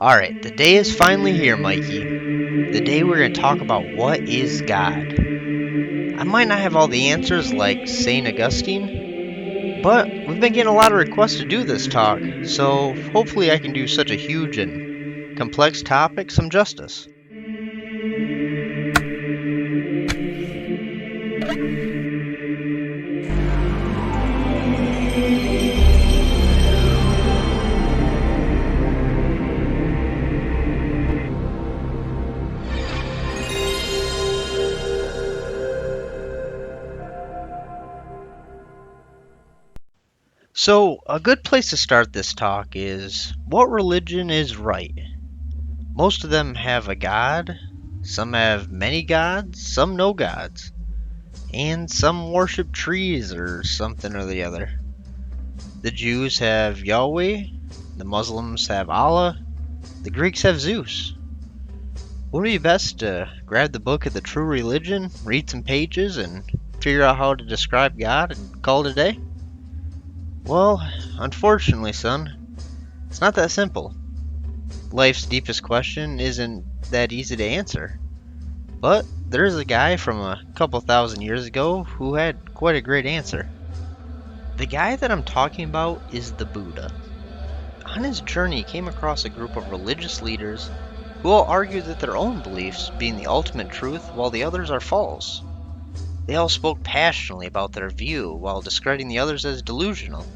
Alright, the day is finally here, Mikey. The day we're going to talk about what is God. I might not have all the answers like St. Augustine, but we've been getting a lot of requests to do this talk, so hopefully I can do such a huge and complex topic some justice. So, a good place to start this talk is what religion is right? Most of them have a god, some have many gods, some no gods, and some worship trees or something or the other. The Jews have Yahweh, the Muslims have Allah, the Greeks have Zeus. Would it be best to grab the book of the true religion, read some pages, and figure out how to describe God and call it a day? Well, unfortunately, son, it's not that simple. Life's deepest question isn't that easy to answer. But there's a guy from a couple thousand years ago who had quite a great answer. The guy that I'm talking about is the Buddha. On his journey, he came across a group of religious leaders who all argue that their own beliefs being the ultimate truth while the others are false. They all spoke passionately about their view while discrediting the others as delusional.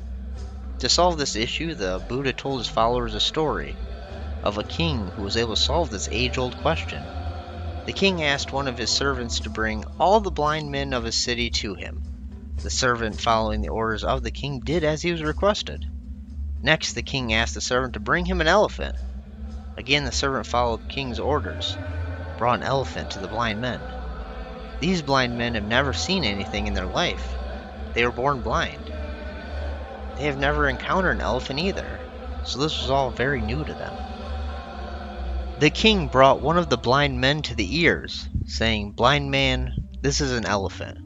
To solve this issue, the Buddha told his followers a story of a king who was able to solve this age-old question. The king asked one of his servants to bring all the blind men of his city to him. The servant, following the orders of the king, did as he was requested. Next, the king asked the servant to bring him an elephant. Again, the servant followed the king's orders, brought an elephant to the blind men. These blind men have never seen anything in their life. They were born blind. They have never encountered an elephant either, so this was all very new to them. The king brought one of the blind men to the ears, saying, "Blind man, this is an elephant."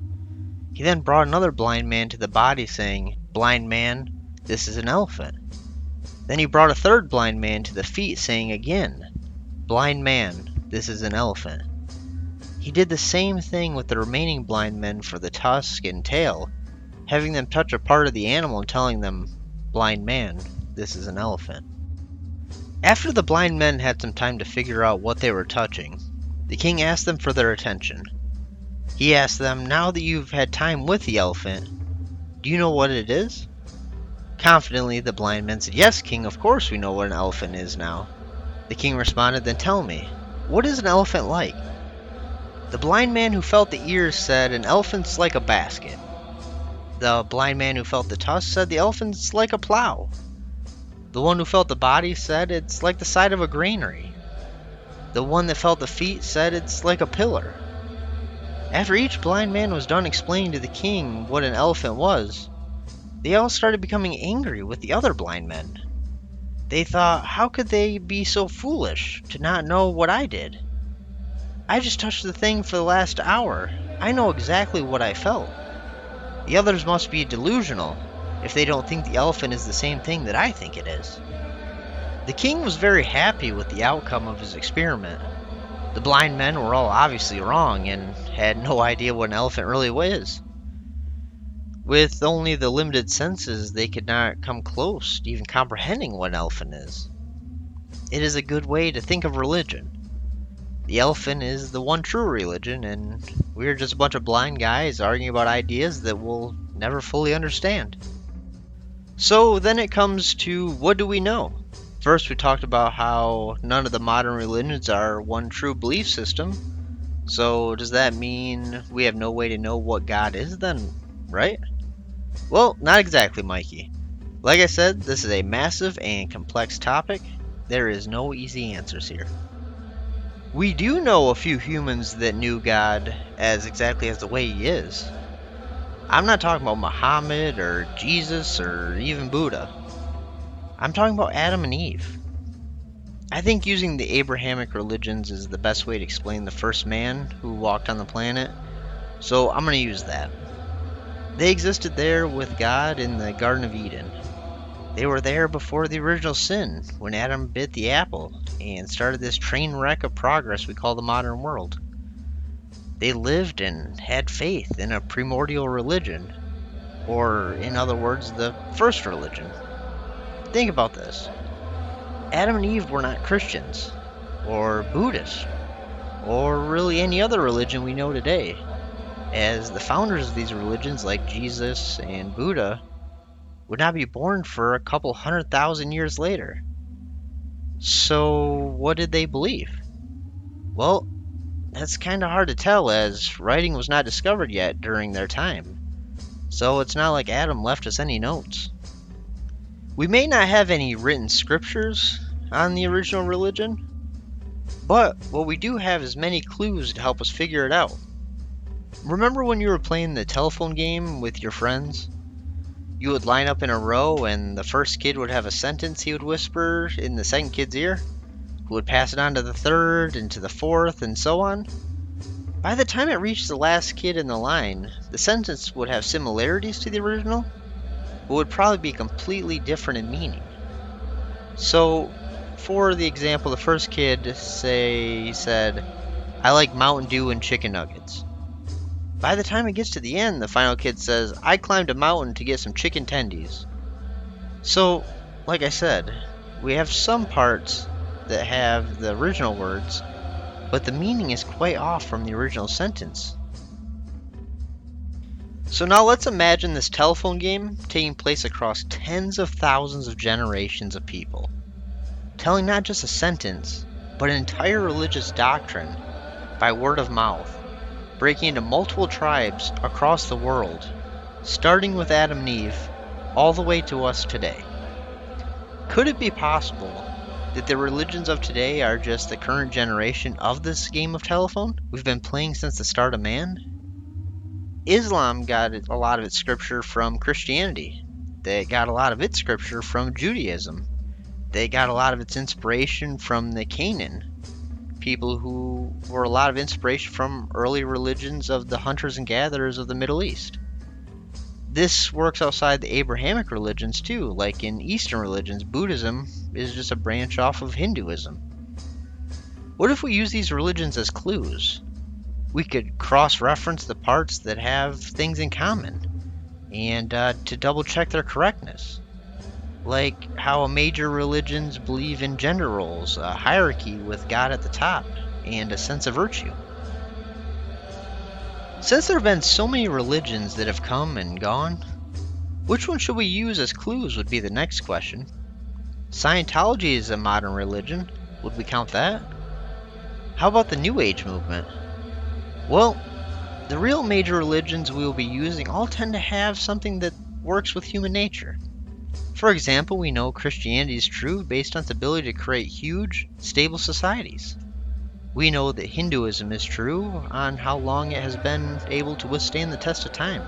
He then brought another blind man to the body, saying, "Blind man, this is an elephant." Then he brought a third blind man to the feet, saying again, "Blind man, this is an elephant." He did the same thing with the remaining blind men for the tusk and tail, having them touch a part of the animal and telling them, "Blind man, this is an elephant." After the blind men had some time to figure out what they were touching, the king asked them for their attention. He asked them, "Now that you've had time with the elephant, do you know what it is?" Confidently, the blind men said, "Yes, king, of course we know what an elephant is now." The king responded, "Then tell me, what is an elephant like?" The blind man who felt the ears said, "An elephant's like a basket." The blind man who felt the tusk said, "The elephant's like a plow." The one who felt the body said, "It's like the side of a granary." The one that felt the feet said, "It's like a pillar." After each blind man was done explaining to the king what an elephant was, they all started becoming angry with the other blind men. They thought, how could they be so foolish to not know what I did? I just touched the thing for the last hour. I know exactly what I felt. The others must be delusional if they don't think the elephant is the same thing that I think it is. The king was very happy with the outcome of his experiment. The blind men were all obviously wrong and had no idea what an elephant really was. With only the limited senses, they could not come close to even comprehending what an elephant is. It is a good way to think of religion. The elephant is the one true religion, and we're just a bunch of blind guys arguing about ideas that we'll never fully understand. So then it comes to, what do we know? First, we talked about how none of the modern religions are one true belief system. So does that mean we have no way to know what God is then, right? Well, not exactly, Mikey. Like I said, this is a massive and complex topic. There is no easy answers here. We do know a few humans that knew God as exactly as the way he is. I'm not talking about Muhammad or Jesus or even Buddha. I'm talking about Adam and Eve. I think using the Abrahamic religions is the best way to explain the first man who walked on the planet, so I'm going to use that. They existed there with God in the Garden of Eden. They were there before the original sin, when Adam bit the apple and started this train wreck of progress we call the modern world. They lived and had faith in a primordial religion, or in other words, the first religion. Think about this. Adam and Eve were not Christians, or Buddhists, or really any other religion we know today, as the founders of these religions, like Jesus and Buddha, would not be born for a couple 100,000 years later. So, what did they believe? Well, that's kind of hard to tell, as writing was not discovered yet during their time. So, it's not like Adam left us any notes. We may not have any written scriptures on the original religion, but what we do have is many clues to help us figure it out. Remember when you were playing the telephone game with your friends? You would line up in a row and the first kid would have a sentence he would whisper in the second kid's ear, who would pass it on to the third and to the fourth and so on. By the time it reached the last kid in the line, the sentence would have similarities to the original, but would probably be completely different in meaning. So, for the example, the first kid, say, he said, "I like Mountain Dew and chicken nuggets." By the time it gets to the end, the final kid says, "I climbed a mountain to get some chicken tendies." So, like I said, we have some parts that have the original words, but the meaning is quite off from the original sentence. So now let's imagine this telephone game taking place across tens of thousands of generations of people, telling not just a sentence, but an entire religious doctrine by word of mouth, breaking into multiple tribes across the world, starting with Adam and Eve, all the way to us today. Could it be possible that the religions of today are just the current generation of this game of telephone we've been playing since the start of man? Islam got a lot of its scripture from Christianity. They got a lot of its scripture from Judaism. They got a lot of its inspiration from the Canaan, people who were a lot of inspiration from early religions of the hunters and gatherers of the Middle East. This works outside the Abrahamic religions too, like in Eastern religions, Buddhism is just a branch off of Hinduism. What if we use these religions as clues? We could cross-reference the parts that have things in common, and to double-check their correctness. Like how major religions believe in gender roles, a hierarchy with God at the top, and a sense of virtue. Since there have been so many religions that have come and gone, which one should we use as clues would be the next question. Scientology is a modern religion. Would we count that? How about the New Age movement? Well, the real major religions we will be using all tend to have something that works with human nature. For example, we know Christianity is true based on its ability to create huge, stable societies. We know that Hinduism is true on how long it has been able to withstand the test of time.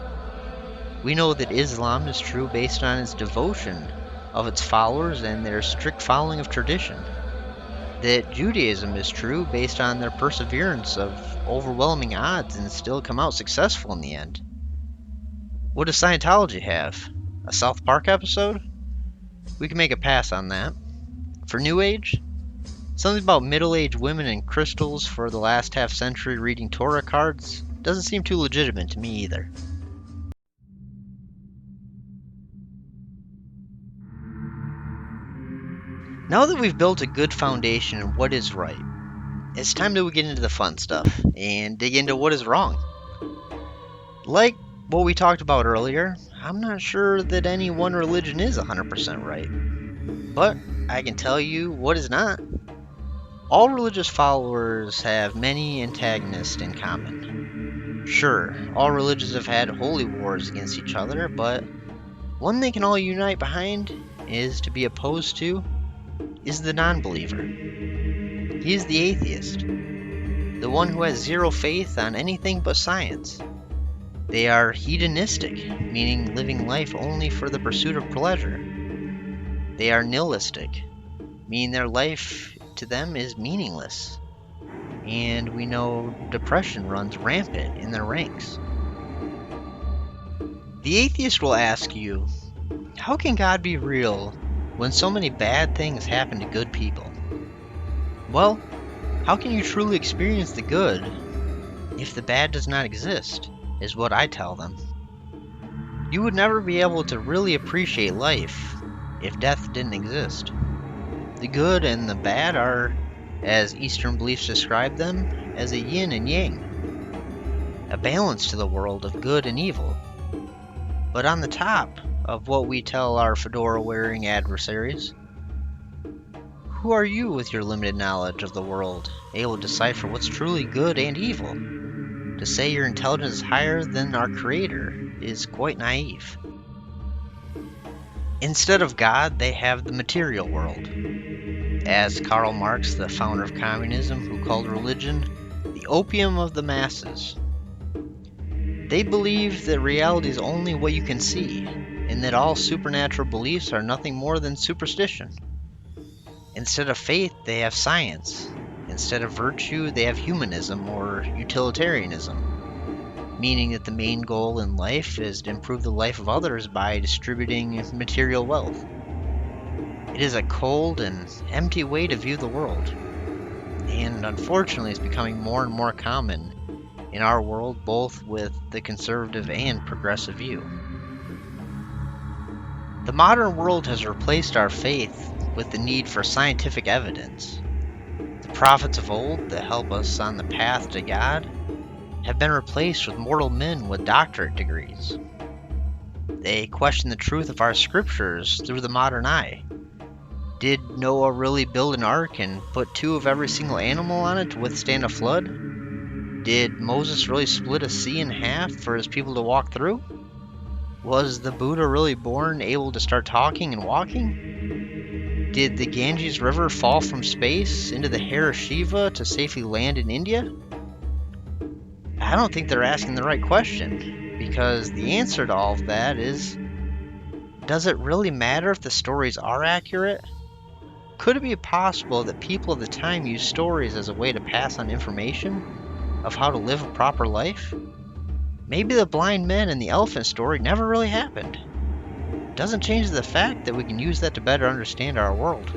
We know that Islam is true based on its devotion of its followers and their strict following of tradition. That Judaism is true based on their perseverance of overwhelming odds and still come out successful in the end. What does Scientology have? A South Park episode? We can make a pass on that. For New Age, something about middle-aged women and crystals for the last half-century reading Torah cards doesn't seem too legitimate to me either. Now that we've built a good foundation on what is right, it's time that we get into the fun stuff and dig into what is wrong. Like what we talked about earlier, I'm not sure that any one religion is 100% right. But I can tell you what is not. All religious followers have many antagonists in common. Sure, all religions have had holy wars against each other, but one they can all unite behind is to be opposed to is the non-believer. He is the atheist, the one who has zero faith on anything but science. They are hedonistic, meaning living life only for the pursuit of pleasure. They are nihilistic, meaning their life to them is meaningless. And we know depression runs rampant in their ranks. The atheist will ask you, How can God be real when so many bad things happen to good people? Well, how can you truly experience the good if the bad does not exist, is what I tell them. You would never be able to really appreciate life if death didn't exist. The good and the bad are, as Eastern beliefs describe them, as a yin and yang, a balance to the world of good and evil. But on the top of what we tell our fedora-wearing adversaries, who are you with your limited knowledge of the world, able to decipher what's truly good and evil? To say your intelligence is higher than our Creator is quite naive. Instead of God, they have the material world. As Karl Marx, the founder of communism, who called religion the opium of the masses. They believe that reality is only what you can see, and that all supernatural beliefs are nothing more than superstition. Instead of faith, they have science. Instead of virtue, they have humanism or utilitarianism, meaning that the main goal in life is to improve the life of others by distributing material wealth. It is a cold and empty way to view the world, and unfortunately is becoming more and more common in our world, both with the conservative and progressive view. The modern world has replaced our faith with the need for scientific evidence. The prophets of old that help us on the path to God have been replaced with mortal men with doctorate degrees. They question the truth of our scriptures through the modern eye. Did Noah really build an ark and put 2 of every single animal on it to withstand a flood? Did Moses really split a sea in half for his people to walk through? Was the Buddha really born able to start talking and walking? Did the Ganges River fall from space into the hair of Shiva to safely land in India? I don't think they're asking the right question, because the answer to all of that is, does it really matter if the stories are accurate? Could it be possible that people of the time used stories as a way to pass on information of how to live a proper life? Maybe the blind men in the elephant story never really happened. Doesn't change the fact that we can use that to better understand our world.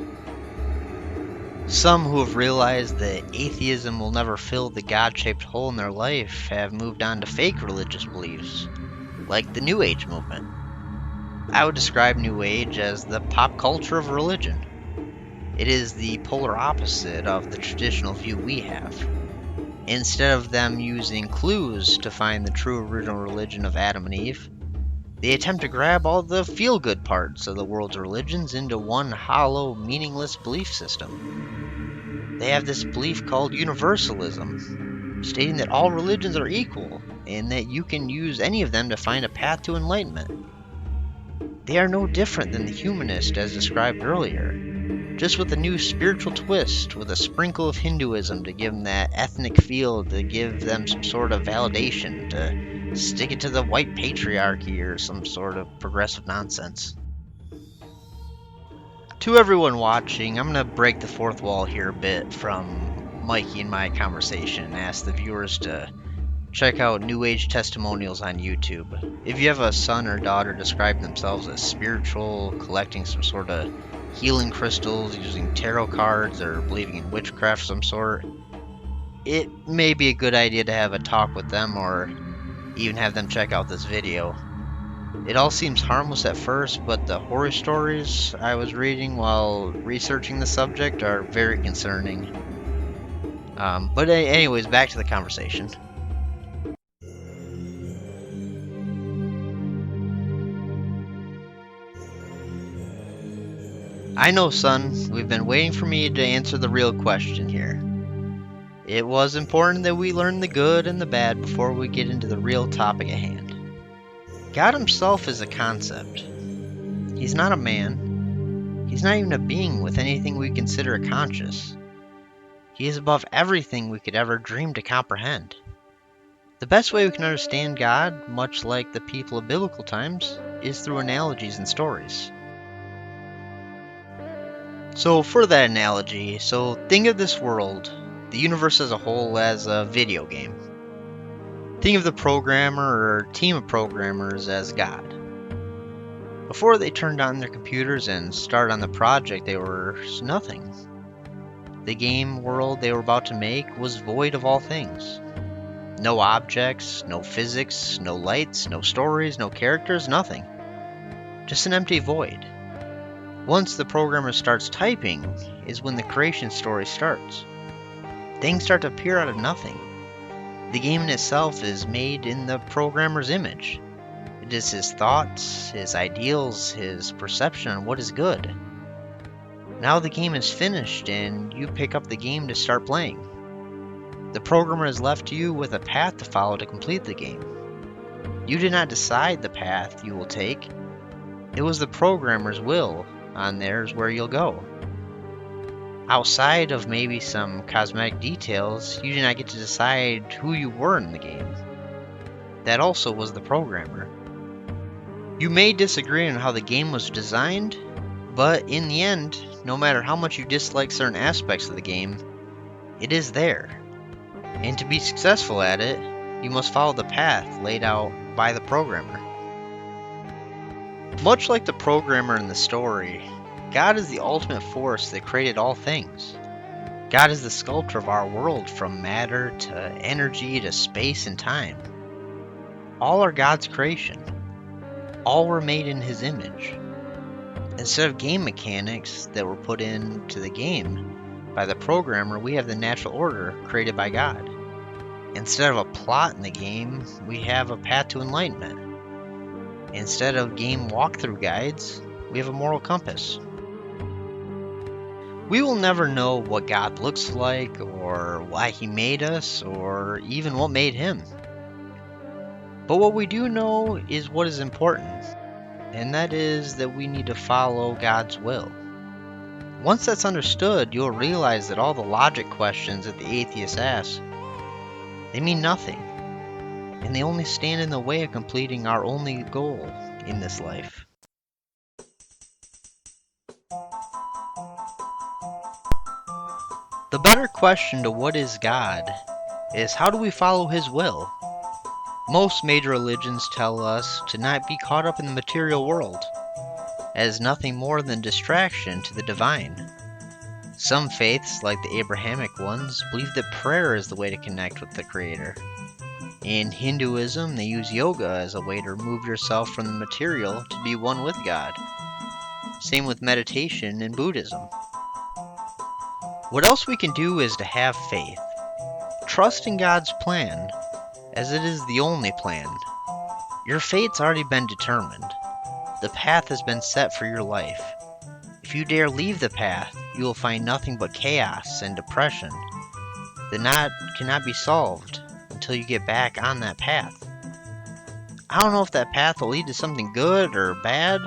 Some who have realized that atheism will never fill the God-shaped hole in their life have moved on to fake religious beliefs, like the New Age movement. I would describe New Age as the pop culture of religion. It is the polar opposite of the traditional view we have. Instead of them using clues to find the true original religion of Adam and Eve, they attempt to grab all the feel-good parts of the world's religions into one hollow, meaningless belief system. They have this belief called universalism, stating that all religions are equal and that you can use any of them to find a path to enlightenment. They are no different than the humanist as described earlier, just with a new spiritual twist, with a sprinkle of Hinduism to give them that ethnic feel, to give them some sort of validation, to stick it to the white patriarchy or some sort of progressive nonsense. To everyone watching, I'm going to break the fourth wall here a bit from Mikey and my conversation and ask the viewers to check out New Age testimonials on YouTube. If you have a son or daughter describing themselves as spiritual, collecting some sort of healing crystals, using tarot cards, or believing in witchcraft of some sort, it may be a good idea to have a talk with them or even have them check out this video. It all seems harmless at first, but the horror stories I was reading while researching the subject are very concerning. But anyways, back to the conversation. I know, son, we've been waiting for me to answer the real question here. It was important that we learn the good and the bad before we get into the real topic at hand. God himself is a concept. He's not a man. He's not even a being with anything we consider conscious. He is above everything we could ever dream to comprehend. The best way we can understand God, much like the people of biblical times, is through analogies and stories. So for that analogy, think of this world, the universe as a whole, as a video game. Think of the programmer or team of programmers as God. Before they turned on their computers and started on the project, they were nothing. The game world they were about to make was void of all things. No objects, no physics, no lights, no stories, no characters, nothing. Just an empty void. Once the programmer starts typing is when the creation story starts. Things start to appear out of nothing. The game in itself is made in the programmer's image. It is his thoughts, his ideals, his perception on what is good. Now the game is finished and you pick up the game to start playing. The programmer has left you with a path to follow to complete the game. You did not decide the path you will take. It was the programmer's will on theirs where you'll go. Outside of maybe some cosmetic details, you did not get to decide who you were in the game. That also was the programmer. You may disagree on how the game was designed, but in the end, no matter how much you dislike certain aspects of the game, it is there. And to be successful at it, you must follow the path laid out by the programmer. Much like the programmer in the story, God is the ultimate force that created all things. God is the sculptor of our world, from matter to energy to space and time. All are God's creation. All were made in His image. Instead of game mechanics that were put into the game by the programmer, we have the natural order created by God. Instead of a plot in the game, we have a path to enlightenment. Instead of game walkthrough guides, we have a moral compass. We will never know what God looks like, or why He made us, or even what made Him. But what we do know is what is important, and that is that we need to follow God's will. Once that's understood, you'll realize that all the logic questions that the atheists ask, they mean nothing, and they only stand in the way of completing our only goal in this life. The better question to what is God is, how do we follow His will? Most major religions tell us to not be caught up in the material world, as nothing more than distraction to the divine. Some faiths, like the Abrahamic ones, believe that prayer is the way to connect with the Creator. In Hinduism, they use yoga as a way to remove yourself from the material to be one with God. Same with meditation in Buddhism. What else we can do is to have faith. Trust in God's plan, as it is the only plan. Your fate's already been determined. The path has been set for your life. If you dare leave the path, you will find nothing but chaos and depression that cannot be solved until you get back on that path. I don't know if that path will lead to something good or bad.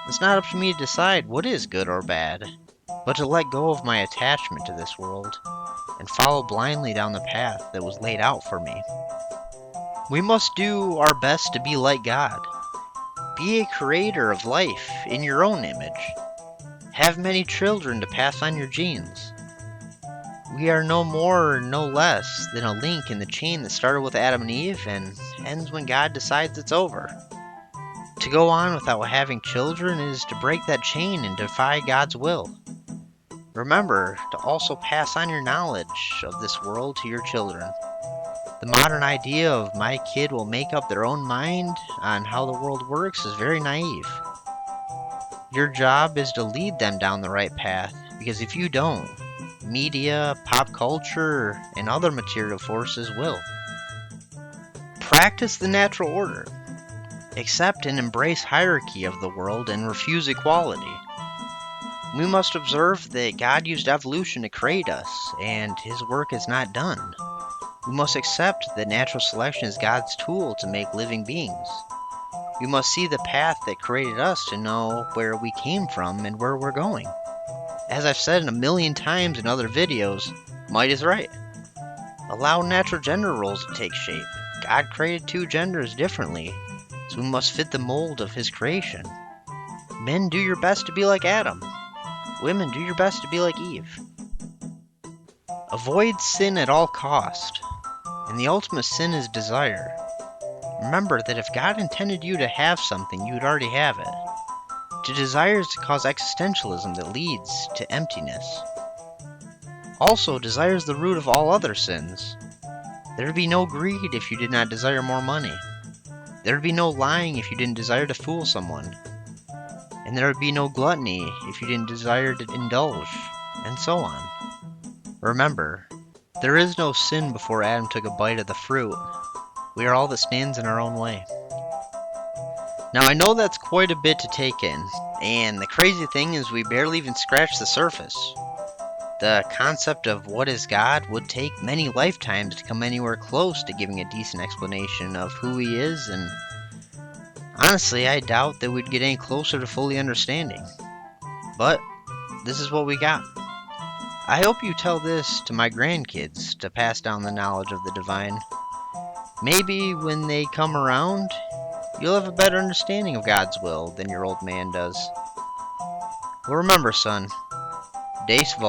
It's not up to me to decide what is good or bad, but to let go of my attachment to this world and follow blindly down the path that was laid out for me. We must do our best to be like God. Be a creator of life in your own image. Have many children to pass on your genes. We are no more, no less than a link in the chain that started with Adam and Eve and ends when God decides it's over. To go on without having children is to break that chain and defy God's will. Remember to also pass on your knowledge of this world to your children. The modern idea of my kid will make up their own mind on how the world works is very naive. Your job is to lead them down the right path, because if you don't, media, pop culture, and other material forces will. Practice the natural order. Accept and embrace hierarchy of the world and refuse equality. We must observe that God used evolution to create us, and His work is not done. We must accept that natural selection is God's tool to make living beings. We must see the path that created us to know where we came from and where we're going. As I've said a million times in other videos, might is right. Allow natural gender roles to take shape. God created two genders differently, so we must fit the mold of His creation. Men, do your best to be like Adam. Women, do your best to be like Eve. Avoid sin at all cost, and the ultimate sin is desire. Remember that if God intended you to have something, you'd already have it. To desire is to cause existentialism that leads to emptiness. Also, desire is the root of all other sins. There would be no greed if you did not desire more money. There would be no lying if you didn't desire to fool someone. And there would be no gluttony if you didn't desire to indulge, and so on. Remember, there is no sin before Adam took a bite of the fruit. We are all that stands in our own way. Now I know that's quite a bit to take in, and the crazy thing is we barely even scratched the surface. The concept of what is God would take many lifetimes to come anywhere close to giving a decent explanation of who he is, and honestly I doubt that we'd get any closer to fully understanding. But this is what we got. I hope you tell this to my grandkids to pass down the knowledge of the divine. Maybe when they come around, you'll have a better understanding of God's will than your old man does. Well, remember, son, Deus Vult.